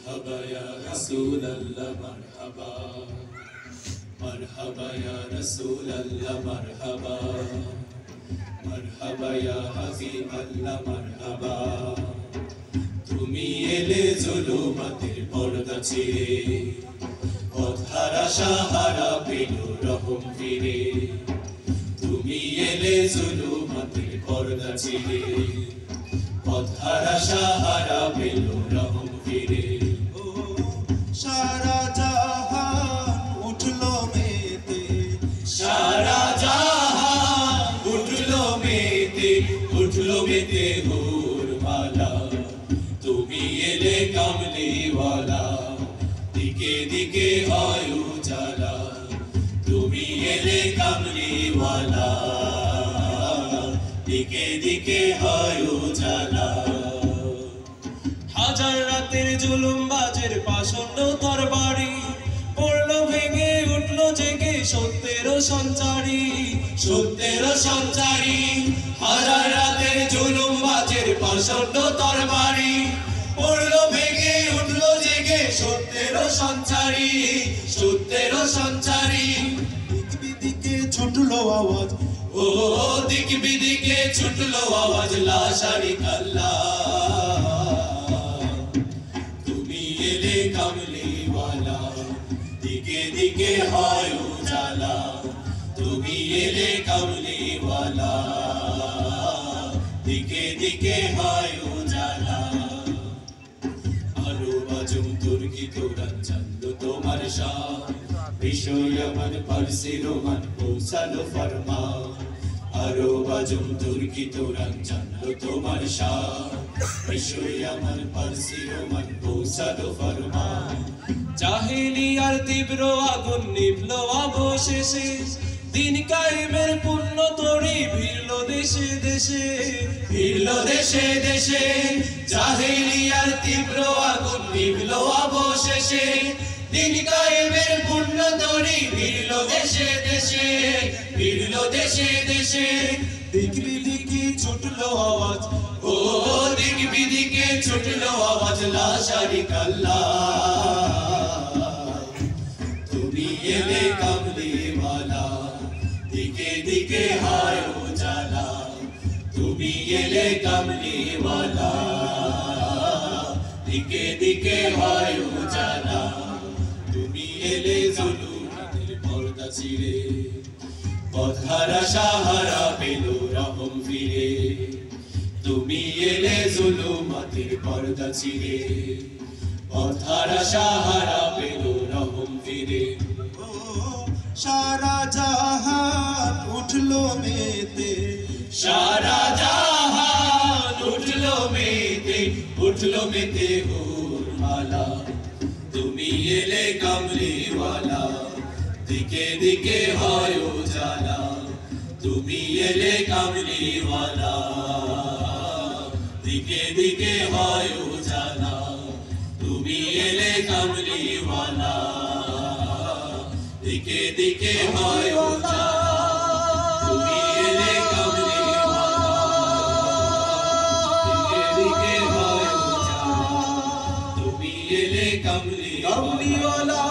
مرحبا يا رسول الله مرحبا مرحبا يا رسول الله مرحبا مرحبا يا حبيب الله مرحبا তুমি এলে জুলুমাতের পর্দা ছিঁড়ে পথহারা সাহারা পেল রহম ফিরে তুমি এলে জুলুমাতের পর্দা ছিঁড়ে পথহারা সাহারা পেল রহম ফিরে সারা জাহান উঠলো মেতে সারা জাহান উঠলো মেতে হুরমালা তুমি এলে কামলিওয়ালা দিকে দিকে হয় উজালা তুমি এলে কামলিওয়ালা দিকে দিকে হয় উজালা হাজার রাতের জুলুমবাজের পাষণ্ড তরবারি পড়লো ভেঙে উঠলো জেগে সত্যের সঞ্চারী সত্যের সঞ্চারী হাজার রাতের জুলুমবাজের পাষণ্ড তরবারি পড়লো ভেঙে উঠলো জেগে সত্যের সঞ্চারী সত্যের সঞ্চারী দিক বিদিকে ছুটলো আওয়াজ ও দিক বিদিকে ছুটলো আওয়াজ লা শারিকা আল্লাহ তুমি এলে কামলিওয়ালা দিকে দিকে হয় উজালা তুমি এলে কামলিওয়ালা দিকে দিকে হয় উজালা আরো বাজুম তুর্কি তোরান জানলো তোমার শান বিষয় আমার পারসি রোমান পৌঁছালো ফরমান আরো বাজুম তুর্কি তোরান জানলো তোমার শান বিষয় আমার পারসি রোমান পৌঁছালো ফরমান জাহেলিয়ার তীব্র আগুন নিভলো অবশেষে দিন কায়েমের পূর্ণ তরি ভিড়লো দেশে দেশে ভিড়লো দেশে দেশে জাহেলিয়ার তীব্র আগুন নিভলো অবশেষে দিন কায়েমের পূর্ণ তরি ভিড়লো দেশে দেশে ভিড়লো দেশে দেশে দিক বিদিকে ছুটলো আওয়াজ ও দিক বিদিকে ছুটলো আওয়াজ লা শারিকা আল্লাহ তুমি এলে কামলিওয়ালা দিকে দিকে হয় উজালা তুমি এলে কামলিওয়ালা দিকে দিকে হয় উজালা তুমি এলে জুলুমের পর্দা ছিঁড়ে পথহারা সাহারা পেল রহম ফিরে তুমি এলে জুলুমাতের পর্দা ছিঁড়ে পথহারা সাহারা পেল রহম ফিরে সারা জাহান উঠলো মেতে সারা জাহান উঠলো মেতে হুরমালা তুমি এলে কামলিওয়ালা দিকে দিকে হয় উজালা তুমি এলে কামলিওয়ালা দিকে দিকে হয় উজালা তুমি এলে কামলিওয়ালা দিকে দিকে হয় উজালা তুমি এলে কামলিওয়ালা দিকে দিকে হয় উজালা তুমি এলে কামলিওয়ালা